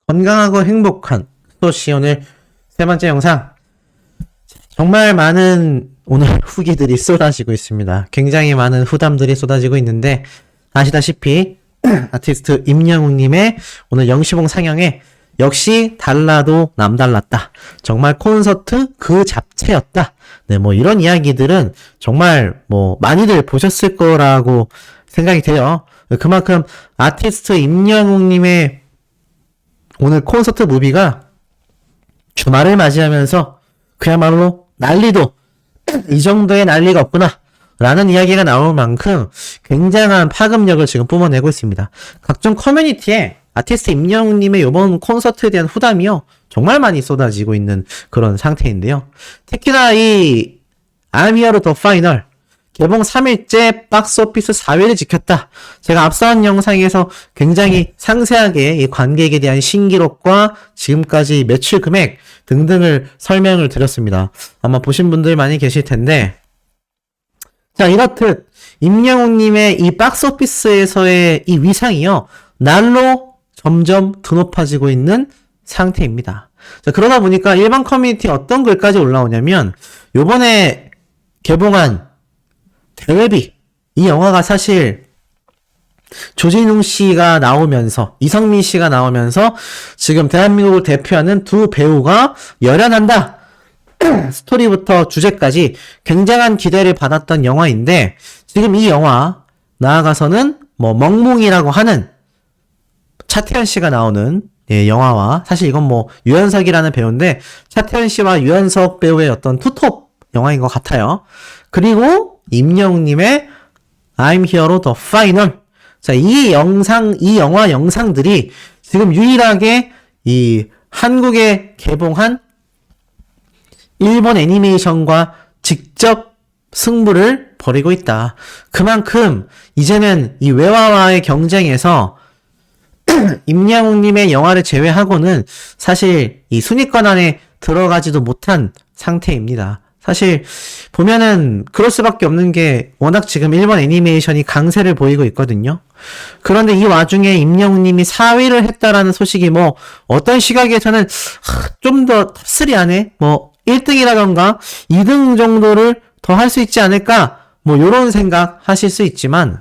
건강하고 행복한 소시 오늘 세 번째 영상. 정말 많은 오늘 후기들이 쏟아지고 있습니다. 굉장히 많은 후담들이 쏟아지고 있는데 아시다시피 아티스트 임영웅님의 오늘 영시봉 상영에 역시 달라도 남달랐다. 정말 콘서트 그 잡채였다. 네, 뭐 이런 이야기들은 정말 뭐 많이들 보셨을 거라고 생각이 돼요. 그만큼 아티스트 임영웅님의 오늘 콘서트 무비가 주말을 맞이하면서 그야말로 난리도 이 정도의 난리가 없구나 라는 이야기가 나올 만큼 굉장한 파급력을 지금 뿜어내고 있습니다. 각종 커뮤니티에 아티스트 임영웅님의 이번 콘서트에 대한 후담이요 정말 많이 쏟아지고 있는 그런 상태인데요. 특히나 이 I'm Here to Final 개봉 3일째 박스오피스 4위를 지켰다. 제가 앞선 영상에서 굉장히 상세하게 이 관객에 대한 신기록과 지금까지 매출 금액 등등을 설명을 드렸습니다. 아마 보신 분들 많이 계실 텐데, 자, 이렇듯 임영웅님의 이 박스오피스에서의 이 위상이요 날로 점점 더 높아지고 있는 상태입니다. 자, 그러다 보니까 일반 커뮤니티에 어떤 글까지 올라오냐면 요번에 개봉한 대회비, 이 영화가 사실 조진웅 씨가 나오면서 이성민 씨가 나오면서 지금 대한민국을 대표하는 두 배우가 열연한다. 스토리부터 주제까지 굉장한 기대를 받았던 영화인데 지금 이 영화 나아가서는 뭐 멍뭉이라고 하는 차태현 씨가 나오는 영화와 사실 이건 뭐 유연석이라는 배우인데 차태현 씨와 유연석 배우의 어떤 투톱 영화인 것 같아요. 그리고 임영웅님의 I'm Here to Final. 자, 이 영화 영상들이 지금 유일하게 이 한국에 개봉한 일본 애니메이션과 직접 승부를 벌이고 있다. 그만큼 이제는 이 외화와의 경쟁에서 임영웅님의 영화를 제외하고는 사실 이 순위권 안에 들어가지도 못한 상태입니다. 사실 보면은 그럴 수밖에 없는 게 워낙 지금 일본 애니메이션이 강세를 보이고 있거든요. 그런데 이 와중에 임영웅님이 4위를 했다라는 소식이 뭐 어떤 시각에서는 좀 더 탑3 뭐 1등이라던가 2등 정도를 더 할 수 있지 않을까 뭐 요런 생각 하실 수 있지만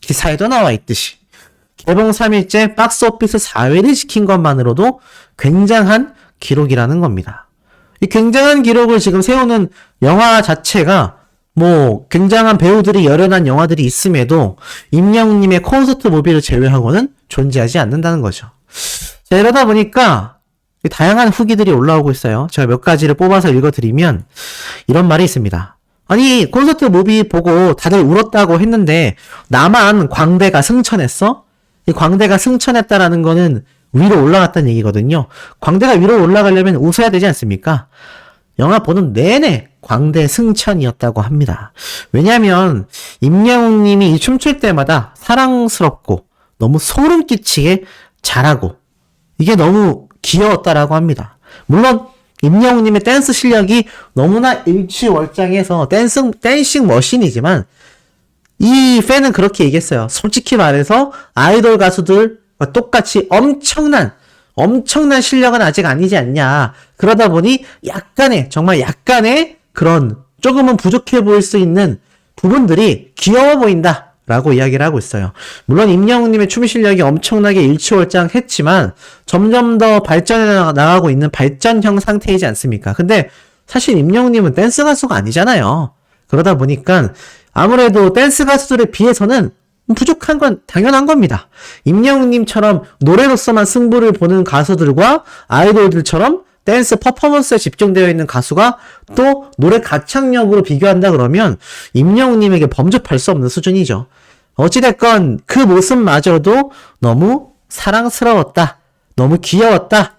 기사에도 나와 있듯이 개봉 3일째 박스오피스 4위를 지킨 것만으로도 굉장한 기록이라는 겁니다. 이 굉장한 기록을 지금 세우는 영화 자체가 뭐 굉장한 배우들이 열연한 영화들이 있음에도 임영웅님의 콘서트 무비를 제외하고는 존재하지 않는다는 거죠. 자, 이러다 보니까 다양한 후기들이 올라오고 있어요. 제가 몇 가지를 뽑아서 읽어드리면 이런 말이 있습니다. 아니 콘서트 무비 보고 다들 울었다고 했는데 나만 광대가 승천했어? 이 광대가 승천했다라는 거는 위로 올라갔다는 얘기거든요. 광대가 위로 올라가려면 웃어야 되지 않습니까? 영화 보는 내내 광대 승천이었다고 합니다. 왜냐하면 임영웅님이 이 춤출 때마다 사랑스럽고 너무 소름 끼치게 잘하고 이게 너무 귀여웠다라고 합니다. 물론 임영웅님의 댄스 실력이 너무나 일취월장해서 댄싱 머신이지만 이 팬은 그렇게 얘기했어요. 솔직히 말해서 아이돌 가수들 똑같이 엄청난 실력은 아직 아니지 않냐. 그러다 보니 정말 약간의 그런 조금은 부족해 보일 수 있는 부분들이 귀여워 보인다 라고 이야기를 하고 있어요. 물론 임영웅님의 춤 실력이 엄청나게 일취월장했지만 점점 더 발전해 나가고 있는 발전형 상태이지 않습니까? 근데 사실 임영웅님은 댄스 가수가 아니잖아요. 그러다 보니까 아무래도 댄스 가수들에 비해서는 부족한 건 당연한 겁니다. 임영웅님처럼 노래로서만 승부를 보는 가수들과 아이돌들처럼 댄스 퍼포먼스에 집중되어 있는 가수가 또 노래 가창력으로 비교한다 그러면 임영웅님에게 범접할 수 없는 수준이죠. 어찌됐건 그 모습마저도 너무 사랑스러웠다. 너무 귀여웠다.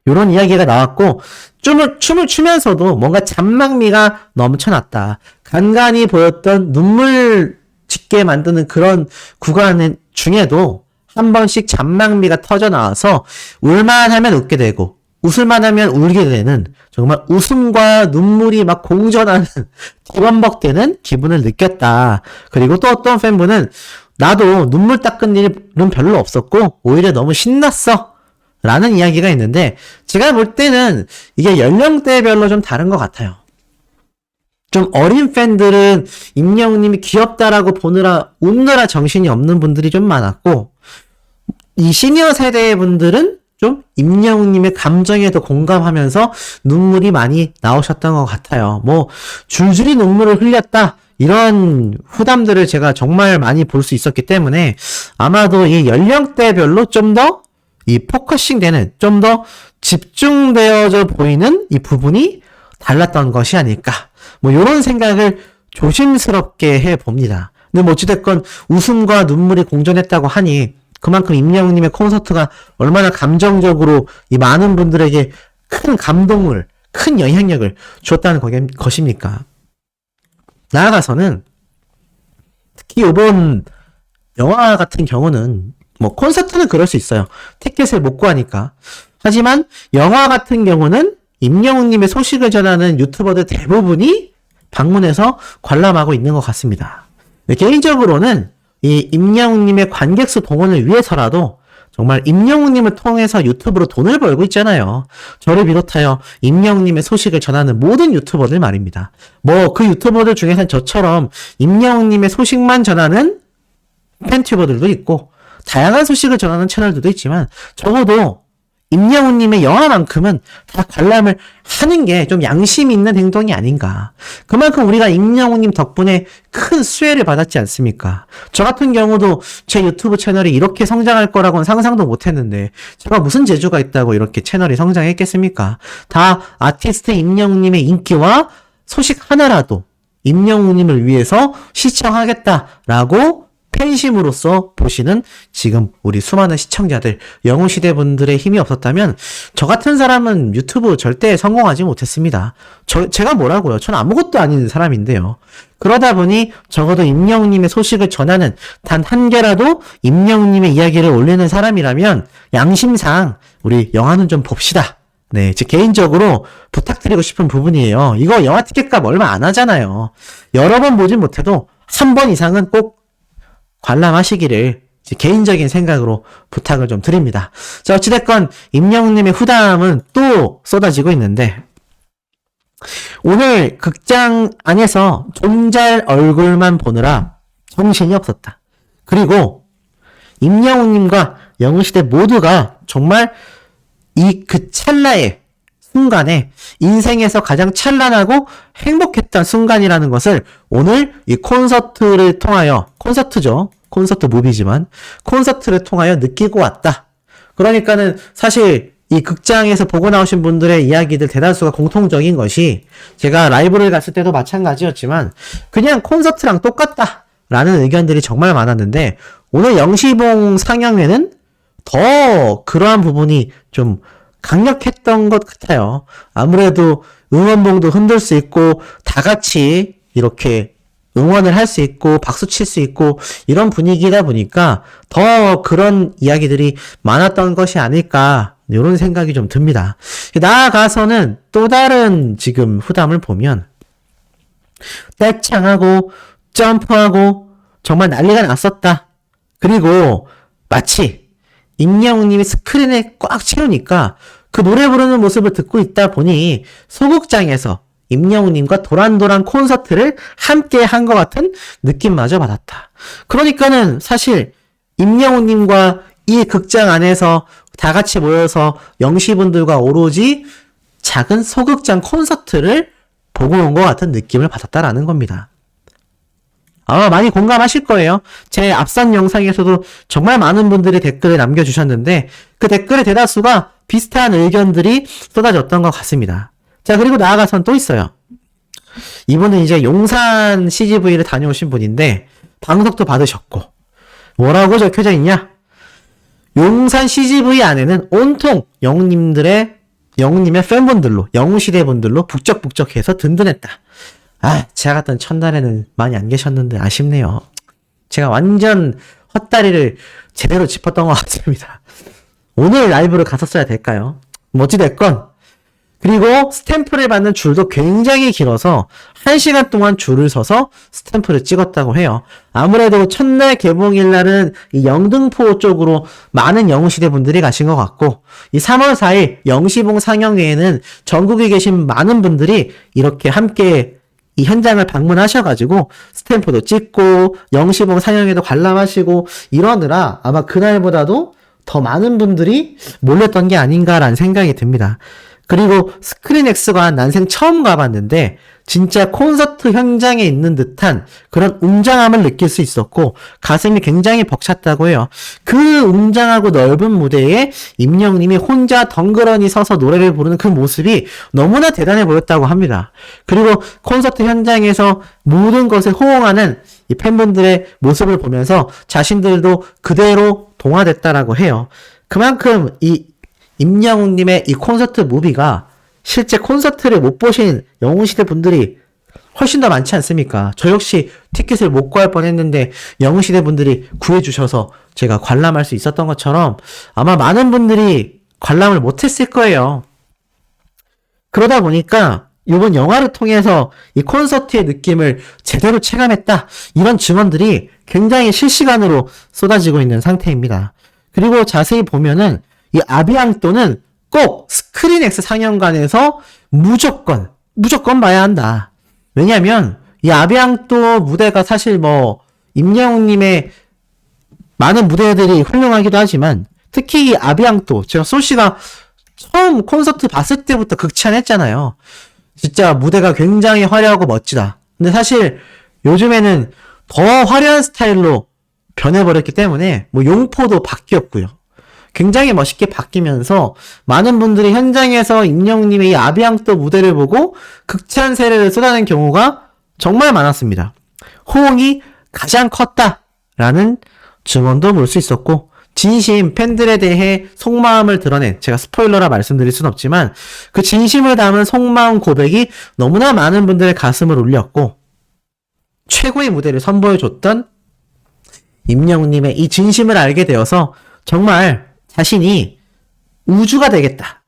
요런 이야기가 나왔고 춤을 추면서도 뭔가 잔망미가 넘쳐났다. 간간히 보였던 눈물 짓게 만드는 그런 구간 중에도 한 번씩 잔망미가 터져 나와서 울만 하면 웃게 되고 웃을만 하면 울게 되는 정말 웃음과 눈물이 막 공존하는 뒤범벅되는 기분을 느꼈다. 그리고 또 어떤 팬분은 나도 눈물 닦은 일은 별로 없었고 오히려 너무 신났어 라는 이야기가 있는데, 제가 볼 때는 이게 연령대별로 좀 다른 것 같아요. 좀 어린 팬들은 임영웅님이 귀엽다라고 보느라 웃느라 정신이 없는 분들이 좀 많았고, 이 시니어 세대의 분들은 좀 임영웅님의 감정에도 공감하면서 눈물이 많이 나오셨던 것 같아요. 뭐 줄줄이 눈물을 흘렸다 이런 후담들을 제가 정말 많이 볼 수 있었기 때문에 아마도 이 연령대별로 좀 더 이 포커싱 되는, 좀 더 집중되어져 보이는 이 부분이 달랐던 것이 아닐까, 뭐 이런 생각을 조심스럽게 해봅니다. 근데 뭐 어찌됐건 웃음과 눈물이 공존했다고 하니 그만큼 임영웅님의 콘서트가 얼마나 감정적으로 이 많은 분들에게 큰 감동을, 큰 영향력을 줬다는 것입니까? 나아가서는 특히 이번 영화 같은 경우는 뭐 콘서트는 그럴 수 있어요. 티켓을 못 구하니까. 하지만 영화 같은 경우는 임영웅님의 소식을 전하는 유튜버들 대부분이 방문해서 관람하고 있는 것 같습니다. 개인적으로는 이 임영웅님의 관객수 동원을 위해서라도 정말 임영웅님을 통해서 유튜브로 돈을 벌고 있잖아요. 저를 비롯하여 임영웅님의 소식을 전하는 모든 유튜버들 말입니다. 뭐 그 유튜버들 중에서는 저처럼 임영웅님의 소식만 전하는 팬튜버들도 있고 다양한 소식을 전하는 채널들도 있지만, 적어도 임영웅님의 영화만큼은 다 관람을 하는 게 좀 양심 있는 행동이 아닌가. 그만큼 우리가 임영웅님 덕분에 큰 수혜를 받았지 않습니까? 저 같은 경우도 제 유튜브 채널이 이렇게 성장할 거라고는 상상도 못했는데 제가 무슨 재주가 있다고 이렇게 채널이 성장했겠습니까? 다 아티스트 임영웅님의 인기와 소식 하나라도 임영웅님을 위해서 시청하겠다라고 팬심으로써 보시는 지금 우리 수많은 시청자들, 영웅시대 분들의 힘이 없었다면 저 같은 사람은 유튜브 절대 성공하지 못했습니다. 제가 뭐라고요? 전 아무것도 아닌 사람인데요. 그러다 보니 적어도 임영웅님의 소식을 전하는 단 한 개라도 임영웅님의 이야기를 올리는 사람이라면 양심상 우리 영화는 좀 봅시다. 네, 제 개인적으로 부탁드리고 싶은 부분이에요. 이거 영화 티켓값 얼마 안 하잖아요. 여러 번 보진 못해도 한 번 이상은 꼭 관람하시기를 개인적인 생각으로 부탁을 좀 드립니다. 자, 어찌됐건 임영웅님의 후담은 또 쏟아지고 있는데, 오늘 극장 안에서 존잘 얼굴만 보느라 정신이 없었다. 그리고 임영웅님과 영웅시대 모두가 정말 그 찰나의 순간에 인생에서 가장 찬란하고 행복했던 순간이라는 것을 오늘 이 콘서트를 통하여, 콘서트죠. 콘서트 무비지만 콘서트를 통하여 느끼고 왔다. 그러니까는 사실 이 극장에서 보고 나오신 분들의 이야기들 대다수가 공통적인 것이, 제가 라이브를 갔을 때도 마찬가지였지만 그냥 콘서트랑 똑같다라는 의견들이 정말 많았는데, 오늘 영시봉 상영회는 더 그러한 부분이 좀 강력했던 것 같아요. 아무래도 응원봉도 흔들 수 있고 다 같이 이렇게 응원을 할 수 있고 박수 칠 수 있고 이런 분위기다 보니까 더 그런 이야기들이 많았던 것이 아닐까, 이런 생각이 좀 듭니다. 나아가서는 또 다른 지금 후담을 보면 떼창하고 점프하고 정말 난리가 났었다. 그리고 마치 임영웅님이 스크린에 꽉 채우니까 그 노래 부르는 모습을 듣고 있다 보니 소극장에서 임영웅님과 도란도란 콘서트를 함께 한 것 같은 느낌마저 받았다. 그러니까는 사실 임영웅님과 이 극장 안에서 다 같이 모여서 영시분들과 오로지 작은 소극장 콘서트를 보고 온 것 같은 느낌을 받았다라는 겁니다. 많이 공감하실 거예요. 제 앞선 영상에서도 정말 많은 분들이 댓글을 남겨주셨는데 그 댓글의 대다수가 비슷한 의견들이 쏟아졌던 것 같습니다. 자, 그리고 나아가선 또 있어요. 이분은 이제 용산 CGV를 다녀오신 분인데 방석도 받으셨고, 뭐라고 적혀져 있냐? 용산 CGV 안에는 온통 영웅님의 팬분들로, 영웅시대 분들로 북적북적해서 든든했다. 제가 갔던 첫날에는 많이 안 계셨는데 아쉽네요. 제가 완전 헛다리를 제대로 짚었던 것 같습니다. 오늘 라이브를 갔었어야 될까요? 어찌됐건 그리고 스탬프를 받는 줄도 굉장히 길어서 1시간 동안 줄을 서서 스탬프를 찍었다고 해요. 아무래도 첫날 개봉일 날은 이 영등포 쪽으로 많은 영웅시대 분들이 가신 것 같고, 이 3월 4일 영시봉 상영회에는 전국에 계신 많은 분들이 이렇게 함께 이 현장을 방문하셔가지고 스탬프도 찍고 영시봉 상영회도 관람하시고 이러느라 아마 그날보다도 더 많은 분들이 몰렸던 게 아닌가라는 생각이 듭니다. 그리고 스크린X관 난생 처음 가봤는데 진짜 콘서트 현장에 있는 듯한 그런 웅장함을 느낄 수 있었고 가슴이 굉장히 벅찼다고 해요. 그 웅장하고 넓은 무대에 임영님이 혼자 덩그러니 서서 노래를 부르는 그 모습이 너무나 대단해 보였다고 합니다. 그리고 콘서트 현장에서 모든 것을 호응하는 이 팬분들의 모습을 보면서 자신들도 그대로 동화됐다라고 해요. 그만큼 이 임영웅님의 이 콘서트 무비가 실제 콘서트를 못 보신 영웅시대 분들이 훨씬 더 많지 않습니까? 저 역시 티켓을 못 구할 뻔했는데 영웅시대 분들이 구해주셔서 제가 관람할 수 있었던 것처럼 아마 많은 분들이 관람을 못했을 거예요. 그러다 보니까 이번 영화를 통해서 이 콘서트의 느낌을 제대로 체감했다. 이런 증언들이 굉장히 실시간으로 쏟아지고 있는 상태입니다. 그리고 자세히 보면은 이 아비앙또는 꼭 스크린X 상영관에서 무조건 봐야 한다. 왜냐면 이 아비앙또 무대가 사실 뭐 임영웅님의 많은 무대들이 훌륭하기도 하지만 특히 이 아비앙또 제가 솔씨가 처음 콘서트 봤을 때부터 극찬했잖아요. 진짜 무대가 굉장히 화려하고 멋지다. 근데 사실 요즘에는 더 화려한 스타일로 변해버렸기 때문에 뭐 용포도 바뀌었고요. 굉장히 멋있게 바뀌면서 많은 분들이 현장에서 임영웅님의 이 아비앙또 무대를 보고 극찬 세례를 쏟아낸 경우가 정말 많았습니다. 호응이 가장 컸다라는 증언도 볼 수 있었고 진심 팬들에 대해 속마음을 드러낸 제가 스포일러라 말씀드릴 순 없지만 그 진심을 담은 속마음 고백이 너무나 많은 분들의 가슴을 울렸고 최고의 무대를 선보여줬던 임영웅님의 이 진심을 알게 되어서 정말 자신이 우주가 되겠다.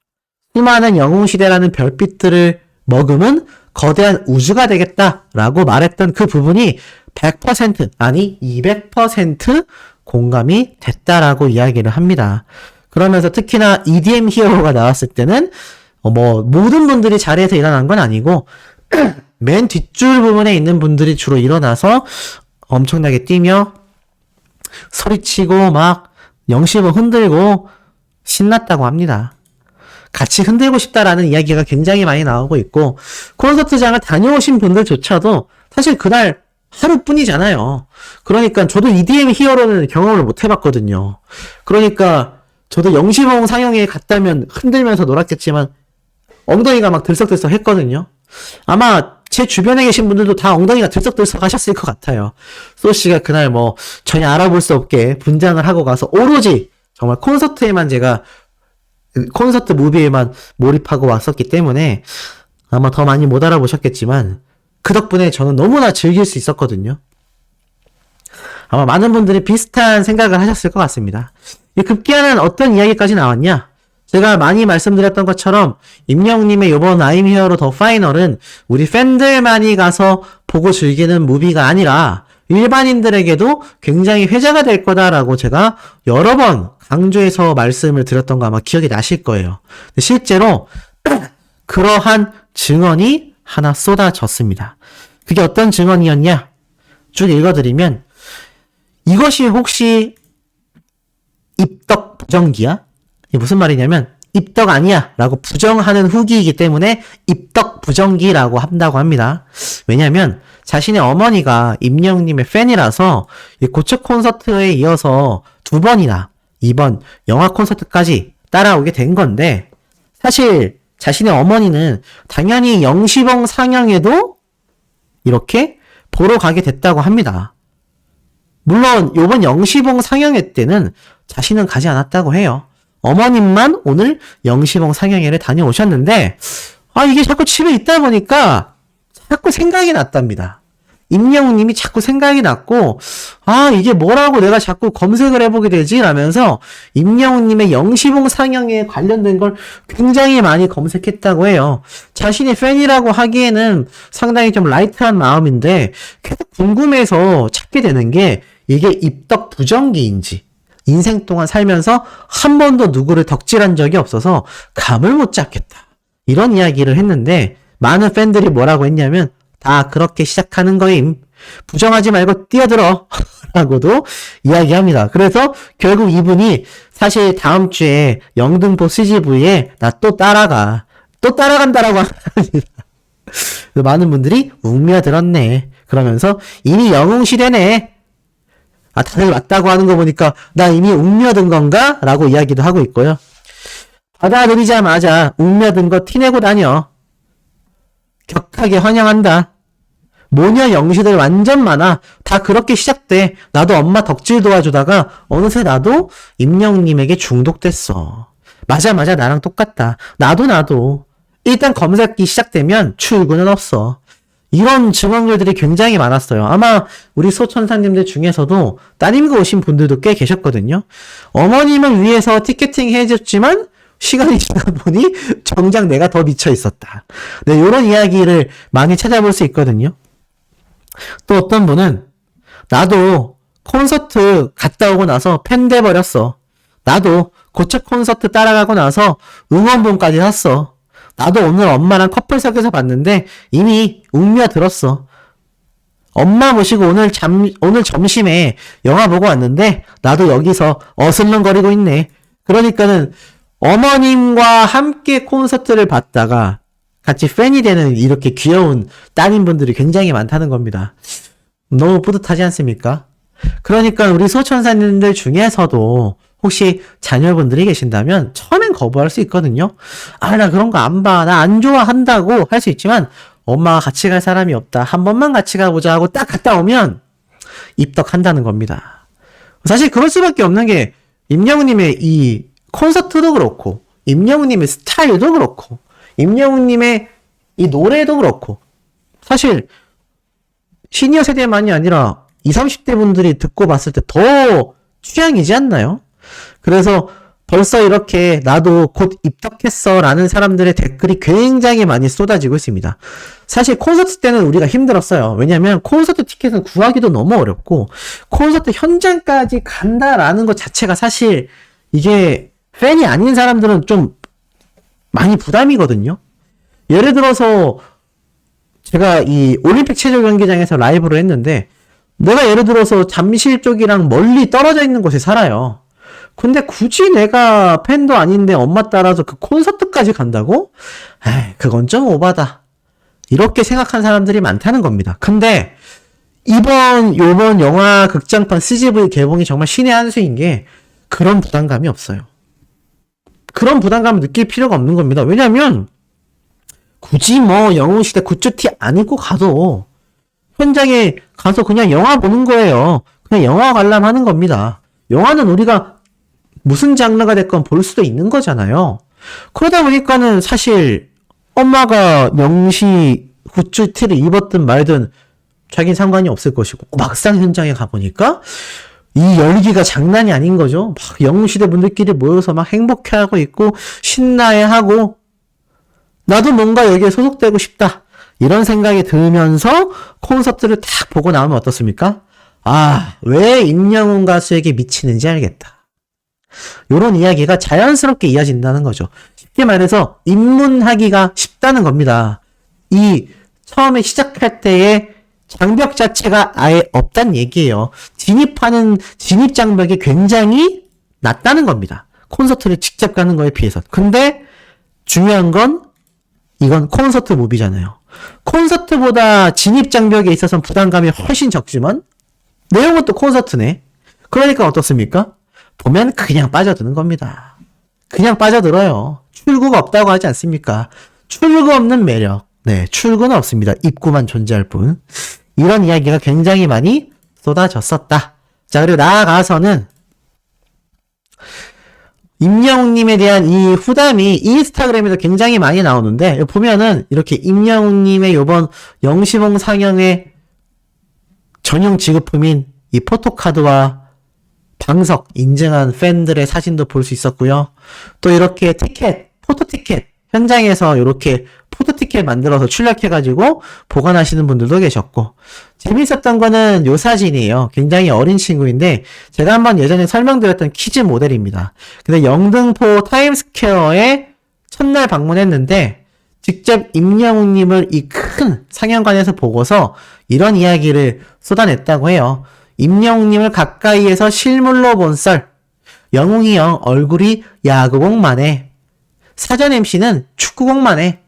수많은 영웅시대라는 별빛들을 머금은 거대한 우주가 되겠다라고 말했던 그 부분이 100% 아니 200% 공감이 됐다라고 이야기를 합니다. 그러면서 특히나 EDM 히어로가 나왔을 때는 뭐 모든 분들이 자리에서 일어난 건 아니고 맨 뒷줄 부분에 있는 분들이 주로 일어나서 엄청나게 뛰며 소리치고 막 영심을 흔들고 신났다고 합니다. 같이 흔들고 싶다라는 이야기가 굉장히 많이 나오고 있고 콘서트장을 다녀오신 분들조차도 사실 그날 하루뿐이잖아요. 그러니까 저도 EDM 히어로는 경험을 못 해봤거든요. 그러니까 저도 영심홍 상영회에 갔다면 흔들면서 놀았겠지만 엉덩이가 막 들썩들썩 했거든요. 아마 제 주변에 계신 분들도 다 엉덩이가 들썩들썩 하셨을 것 같아요. 소씨가 그날 뭐 전혀 알아볼 수 없게 분장을 하고 가서 오로지 정말 콘서트에만 제가 콘서트 무비에만 몰입하고 왔었기 때문에 아마 더 많이 못 알아보셨겠지만 그 덕분에 저는 너무나 즐길 수 있었거든요. 아마 많은 분들이 비슷한 생각을 하셨을 것 같습니다. 이 급기야는 어떤 이야기까지 나왔냐? 제가 많이 말씀드렸던 것처럼 임영웅님의 이번 I'm Here로 더 파이널은 우리 팬들만이 가서 보고 즐기는 무비가 아니라 일반인들에게도 굉장히 회자가 될 거다라고 제가 여러 번 강조해서 말씀을 드렸던 거 아마 기억이 나실 거예요. 실제로 그러한 증언이 하나 쏟아졌습니다. 그게 어떤 증언이었냐? 쭉 읽어드리면 이것이 혹시 입덕 부정기야? 이게 무슨 말이냐면 입덕 아니야 라고 부정하는 후기이기 때문에 입덕 부정기라고 한다고 합니다. 왜냐면 자신의 어머니가 임영웅님의 팬이라서 이 고척 콘서트에 이어서 2번이나 이번 영화 콘서트까지 따라오게 된 건데 사실 자신의 어머니는 당연히 영시봉 상영에도 이렇게 보러 가게 됐다고 합니다. 물론 이번 영시봉 상영회 때는 자신은 가지 않았다고 해요. 어머님만 오늘 영시봉 상영회를 다녀오셨는데 이게 자꾸 집에 있다 보니까 자꾸 생각이 났답니다. 임영웅님이 자꾸 생각이 났고, 아, 이게 뭐라고 내가 자꾸 검색을 해보게 되지? 라면서 임영웅님의 영시봉 상영에 관련된 걸 굉장히 많이 검색했다고 해요. 자신이 팬이라고 하기에는 상당히 좀 라이트한 마음인데, 계속 궁금해서 찾게 되는 게, 이게 입덕 부정기인지, 인생 동안 살면서 한 번도 누구를 덕질한 적이 없어서 감을 못 잡겠다. 이런 이야기를 했는데, 많은 팬들이 뭐라고 했냐면, 다 그렇게 시작하는 거임. 부정하지 말고 뛰어들어. 라고도 이야기합니다. 그래서 결국 이분이 사실 다음 주에 영등포 CGV에 나 또 따라가. 또 따라간다라고 합니다. 많은 분들이 웅며들었네. 그러면서 이미 영웅시대네. 아, 다들 맞다고 하는 거 보니까 나 이미 웅며든 건가? 라고 이야기도 하고 있고요. 받아들이자마자 웅며든 거 티내고 다녀. 격하게 환영한다. 모녀 영시들 완전 많아. 다 그렇게 시작돼. 나도 엄마 덕질 도와주다가 어느새 나도 임영웅님에게 중독됐어. 맞아 나랑 똑같다. 나도 일단 검색기 시작되면 출구는 없어. 이런 증언글들이 굉장히 많았어요. 아마 우리 소천사님들 중에서도 따님과 오신 분들도 꽤 계셨거든요. 어머님을 위해서 티켓팅 해줬지만 시간이 지나 보니 정작 내가 더 미쳐 있었다. 네, 요런 이야기를 많이 찾아볼 수 있거든요. 또 어떤 분은 나도 콘서트 갔다 오고 나서 팬 돼버렸어. 나도 고척 콘서트 따라가고 나서 응원봉까지 샀어. 나도 오늘 엄마랑 커플석에서 봤는데 이미 웅며들었어. 엄마 모시고 오늘 점심에 영화 보고 왔는데 나도 여기서 어슬렁거리고 있네. 그러니까는 어머님과 함께 콘서트를 봤다가 같이 팬이 되는 이렇게 귀여운 따님분들이 굉장히 많다는 겁니다. 너무 뿌듯하지 않습니까? 그러니까 우리 소천사님들 중에서도 혹시 자녀분들이 계신다면 처음엔 거부할 수 있거든요. 아, 나 그런 거 안 봐. 나 안 좋아한다고 할 수 있지만 엄마가 같이 갈 사람이 없다. 한 번만 같이 가보자 하고 딱 갔다 오면 입덕한다는 겁니다. 사실 그럴 수밖에 없는 게 임영웅님의 이 콘서트도 그렇고 임영웅님의 스타일도 그렇고 임영웅님의 이 노래도 그렇고 사실 시니어 세대만이 아니라 20, 30대 분들이 듣고 봤을 때 더 취향이지 않나요? 그래서 벌써 이렇게 나도 곧 입덕했어 라는 사람들의 댓글이 굉장히 많이 쏟아지고 있습니다. 사실 콘서트 때는 우리가 힘들었어요. 왜냐면 콘서트 티켓은 구하기도 너무 어렵고 콘서트 현장까지 간다라는 것 자체가 사실 이게 팬이 아닌 사람들은 좀 많이 부담이거든요. 예를 들어서 제가 이 올림픽 체조 경기장에서 라이브를 했는데 내가 예를 들어서 잠실 쪽이랑 멀리 떨어져 있는 곳에 살아요. 근데 굳이 내가 팬도 아닌데 엄마 따라서 그 콘서트까지 간다고? 에이, 그건 좀 오바다. 이렇게 생각한 사람들이 많다는 겁니다. 근데 요번 영화 극장판 CGV 개봉이 정말 신의 한 수인 게 그런 부담감이 없어요. 그런 부담감을 느낄 필요가 없는 겁니다. 왜냐면 굳이 뭐 영웅시대 굿즈티 안 입고 가도 현장에 가서 그냥 영화 보는 거예요. 그냥 영화 관람하는 겁니다. 영화는 우리가 무슨 장르가 됐건 볼 수도 있는 거잖아요. 그러다 보니까는 사실 엄마가 명시 굿즈티를 입었든 말든 자긴 상관이 없을 것이고 막상 현장에 가보니까 이 열기가 장난이 아닌 거죠. 막 영웅시대 분들끼리 모여서 막 행복해하고 있고 신나해하고 나도 뭔가 여기에 소속되고 싶다. 이런 생각이 들면서 콘서트를 딱 보고 나오면 어떻습니까? 아, 왜 임영웅 가수에게 미치는지 알겠다. 요런 이야기가 자연스럽게 이어진다는 거죠. 쉽게 말해서 입문하기가 쉽다는 겁니다. 이 처음에 시작할 때의 장벽 자체가 아예 없다는 얘기예요. 진입 장벽이 굉장히 낮다는 겁니다. 콘서트를 직접 가는 거에 비해서. 근데 중요한 건 이건 콘서트 무비잖아요. 콘서트보다 진입 장벽에 있어서는 부담감이 훨씬 적지만 내용은 또 콘서트네. 그러니까 어떻습니까? 보면 그냥 빠져드는 겁니다. 그냥 빠져들어요. 출구가 없다고 하지 않습니까? 출구 없는 매력. 네, 출구는 없습니다. 입구만 존재할 뿐. 이런 이야기가 굉장히 많이 쏟아졌었다. 자, 그리고 나아가서는 임영웅님에 대한 이 후담이 인스타그램에서 굉장히 많이 나오는데 보면은 이렇게 임영웅님의 요번 영시봉 상영의 전용 지급품인 이 포토카드와 방석 인증한 팬들의 사진도 볼 수 있었고요. 또 이렇게 티켓, 포토 티켓, 현장에서 이렇게 포토 티켓 만들어서 출력해가지고 보관하시는 분들도 계셨고, 재밌었던 거는 요 사진이에요. 굉장히 어린 친구인데, 제가 한번 예전에 설명드렸던 키즈 모델입니다. 근데 영등포 타임스퀘어에 첫날 방문했는데, 직접 임영웅님을 이 큰 상영관에서 보고서 이런 이야기를 쏟아냈다고 해요. 임영웅님을 가까이에서 실물로 본 썰. 영웅이 형 얼굴이 야구공만 해. 사전 MC는 축구공만 해.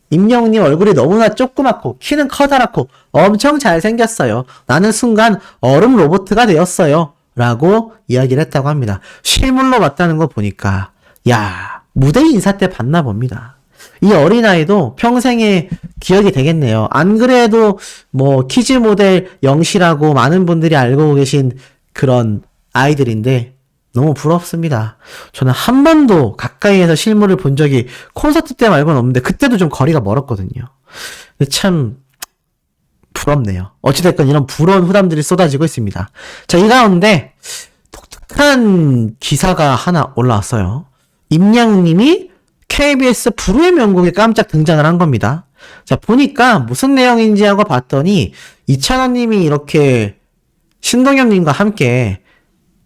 임영웅님 얼굴이 너무나 조그맣고 키는 커다랗고 엄청 잘생겼어요. 나는 순간 얼음 로봇가 되었어요. 라고 이야기를 했다고 합니다. 실물로 봤다는 거 보니까 야, 무대 인사 때 봤나 봅니다. 이 어린아이도 평생의 기억이 되겠네요. 안 그래도 뭐 키즈 모델 영시라고 많은 분들이 알고 계신 그런 아이들인데 너무 부럽습니다. 저는 한 번도 가까이에서 실물을 본 적이 콘서트 때 말고는 없는데 그때도 좀 거리가 멀었거든요. 참 부럽네요. 어찌됐건 이런 부러운 후담들이 쏟아지고 있습니다. 자, 이 가운데 독특한 기사가 하나 올라왔어요. 임양님이 KBS 불후의 명곡에 깜짝 등장을 한 겁니다. 자, 보니까 무슨 내용인지 하고 봤더니 이찬원님이 이렇게 신동엽님과 함께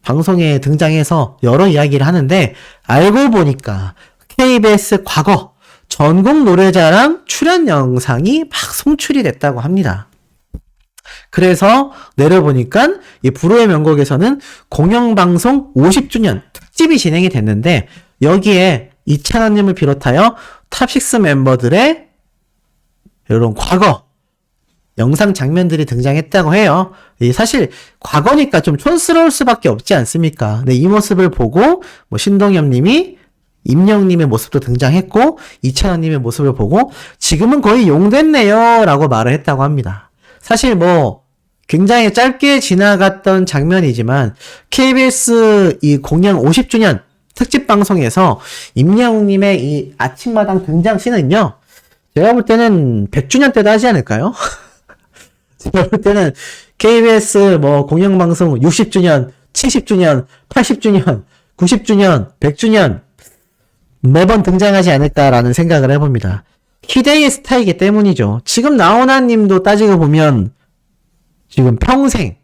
방송에 등장해서 여러 이야기를 하는데 알고 보니까 KBS 과거 전국 노래자랑 출연 영상이 막 송출이 됐다고 합니다. 그래서 내려보니까 이 불후의 명곡에서는 공영방송 50주년 특집이 진행이 됐는데 여기에 이찬원님을 비롯하여 탑6 멤버들의 이런 과거 영상 장면들이 등장했다고 해요. 사실 과거니까 좀 촌스러울 수밖에 없지 않습니까? 근데 이 모습을 보고 뭐 신동엽님이 임영님의 모습도 등장했고 이찬원님의 모습을 보고 지금은 거의 용됐네요 라고 말을 했다고 합니다. 사실 뭐 굉장히 짧게 지나갔던 장면이지만 KBS 이 공연 50주년 특집 방송에서 임영웅님의 이 아침마당 등장씬은요, 제가 볼 때는 100주년 때도 하지 않을까요? 제가 볼 때는 KBS 뭐 공영방송 60주년, 70주년, 80주년, 90주년, 100주년 매번 등장하지 않을까라는 생각을 해봅니다. 희대의 스타이기 때문이죠. 지금 나훈아님도 따지고 보면 지금 평생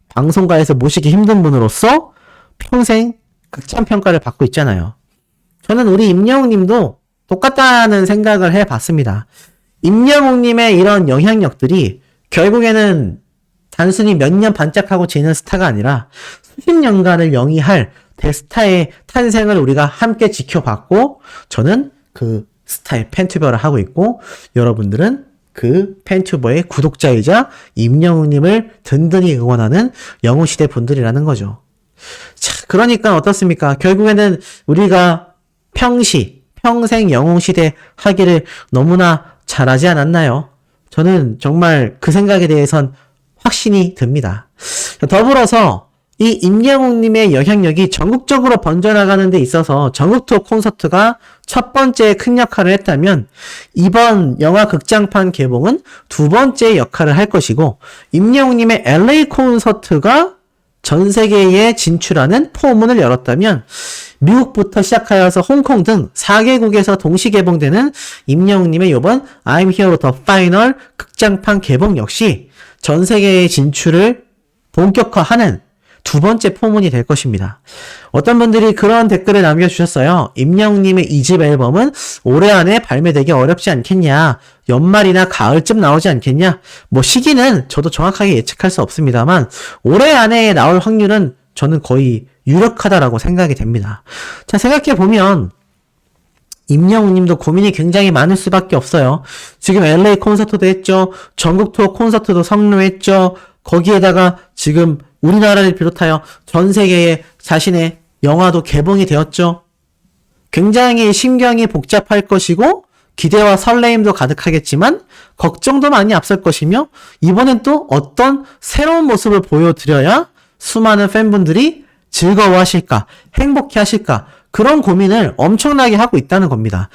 방송가에서 모시기 힘든 분으로서 평생 극찬평가를 받고 있잖아요. 저는 우리 임영웅님도 똑같다는 생각을 해봤습니다. 임영웅님의 이런 영향력들이 결국에는 단순히 몇 년 반짝하고 지는 스타가 아니라 수십 년간을 영위할 대스타의 탄생을 우리가 함께 지켜봤고 저는 그 스타의 팬튜버를 하고 있고 여러분들은 그 팬튜버의 구독자이자 임영웅님을 든든히 응원하는 영웅시대 분들이라는 거죠. 자, 그러니까 어떻습니까? 결국에는 우리가 평생 영웅시대 하기를 너무나 잘하지 않았나요? 저는 정말 그 생각에 대해선 확신이 듭니다. 더불어서 이 임영웅님의 영향력이 전국적으로 번져나가는 데 있어서 전국 투어 콘서트가 첫 번째 큰 역할을 했다면 이번 영화 극장판 개봉은 두 번째 역할을 할 것이고 임영웅님의 LA 콘서트가 전 세계에 진출하는 포문을 열었다면 미국부터 시작하여서 홍콩 등 4개국에서 동시 개봉되는 임영웅님의 이번 I'm Here The Final 극장판 개봉 역시 전 세계의 진출을 본격화하는 두 번째 포문이 될 것입니다. 어떤 분들이 그런 댓글을 남겨주셨어요. 임영웅님의 2집 앨범은 올해 안에 발매되기 어렵지 않겠냐. 연말이나 가을쯤 나오지 않겠냐. 뭐 시기는 저도 정확하게 예측할 수 없습니다만 올해 안에 나올 확률은 저는 거의 유력하다라고 생각이 됩니다. 자, 생각해보면 임영웅님도 고민이 굉장히 많을 수밖에 없어요. 지금 LA 콘서트도 했죠. 전국 투어 콘서트도 성료했죠. 거기에다가 지금 우리나라를 비롯하여 전 세계에 자신의 영화도 개봉이 되었죠. 굉장히 심경이 복잡할 것이고 기대와 설레임도 가득하겠지만 걱정도 많이 앞설 것이며 이번엔 또 어떤 새로운 모습을 보여드려야 수많은 팬분들이 즐거워하실까, 행복해하실까 그런 고민을 엄청나게 하고 있다는 겁니다.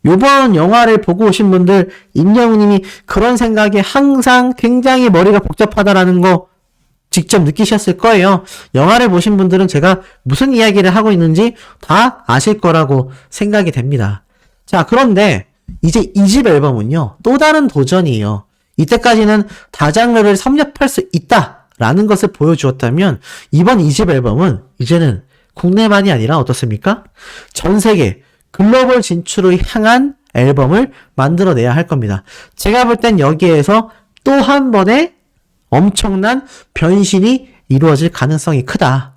요번 영화를 보고 오신 분들, 임영웅님이 그런 생각에 항상 굉장히 머리가 복잡하다라는 거 직접 느끼셨을 거예요. 영화를 보신 분들은 제가 무슨 이야기를 하고 있는지 다 아실 거라고 생각이 됩니다. 자, 그런데 이제 2집 앨범은요, 또 다른 도전이에요. 이때까지는 다장르를 섭렵할 수 있다라는 것을 보여주었다면, 이번 2집 앨범은 이제는 국내만이 아니라 어떻습니까? 전 세계 글로벌 진출을 향한 앨범을 만들어내야 할 겁니다. 제가 볼 땐 여기에서 또 한 번의 엄청난 변신이 이루어질 가능성이 크다.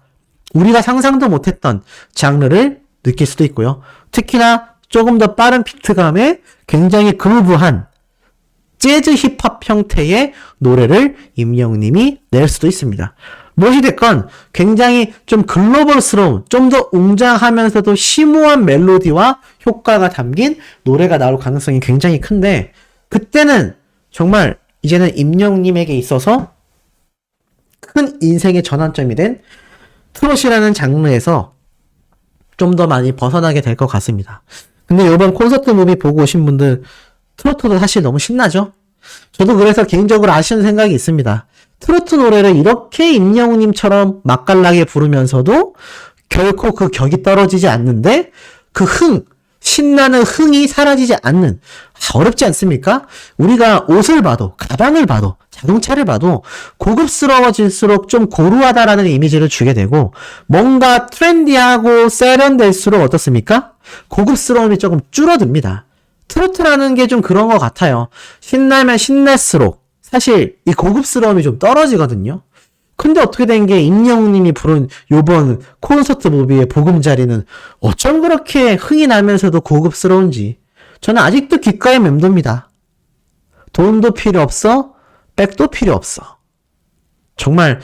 우리가 상상도 못했던 장르를 느낄 수도 있고요. 특히나 조금 더 빠른 비트감에 굉장히 그루브한 재즈 힙합 형태의 노래를 임영웅님이 낼 수도 있습니다. 무엇이 됐건 굉장히 좀 글로벌스러운, 좀 더 웅장하면서도 심오한 멜로디와 효과가 담긴 노래가 나올 가능성이 굉장히 큰데, 그때는 정말 이제는 임영웅님에게 있어서 큰 인생의 전환점이 된 트롯이라는 장르에서 좀 더 많이 벗어나게 될 것 같습니다. 근데 이번 콘서트 무비 보고 오신 분들, 트로트도 사실 너무 신나죠? 저도 그래서 개인적으로 아쉬운 생각이 있습니다. 트로트 노래를 이렇게 임영웅님처럼 맛깔나게 부르면서도 결코 그 격이 떨어지지 않는데, 그 신나는 흥이 사라지지 않는, 어렵지 않습니까? 우리가 옷을 봐도, 가방을 봐도, 자동차를 봐도 고급스러워질수록 좀 고루하다라는 이미지를 주게 되고, 뭔가 트렌디하고 세련될수록 어떻습니까? 고급스러움이 조금 줄어듭니다. 트로트라는 게 좀 그런 것 같아요. 신나면 신날수록 사실 이 고급스러움이 좀 떨어지거든요. 근데 어떻게 된 게 임영웅님이 부른 요번 콘서트 무비의 보금자리는 어쩜 그렇게 흥이 나면서도 고급스러운지 저는 아직도 귓가에 맴돕니다. 돈도 필요 없어, 백도 필요 없어. 정말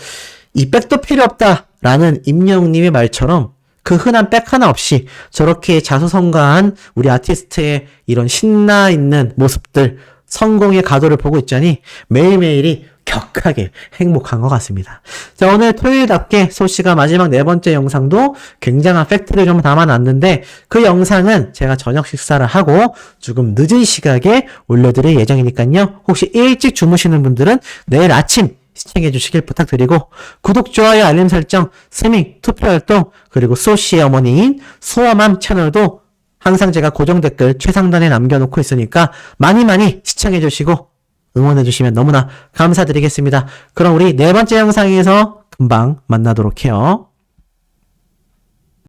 이 백도 필요 없다라는 임영웅님의 말처럼 그 흔한 백 하나 없이 저렇게 자수성가한 우리 아티스트의 이런 신나 있는 모습들, 성공의 가도를 보고 있자니 매일매일이 격하게 행복한 것 같습니다. 자, 오늘 토요일답게 소씨가 마지막 4번째 영상도 굉장한 팩트를 좀 담아놨는데, 그 영상은 제가 저녁 식사를 하고 조금 늦은 시각에 올려드릴 예정이니까요. 혹시 일찍 주무시는 분들은 내일 아침 시청해 주시길 부탁드리고, 구독, 좋아요, 알림 설정, 스밍, 투표활동, 그리고 소씨의 어머니인 소아맘 채널도 항상 제가 고정 댓글 최상단에 남겨놓고 있으니까 많이 많이 시청해 주시고 응원해 주시면 너무나 감사드리겠습니다. 그럼 우리 4번째 영상에서 금방 만나도록 해요.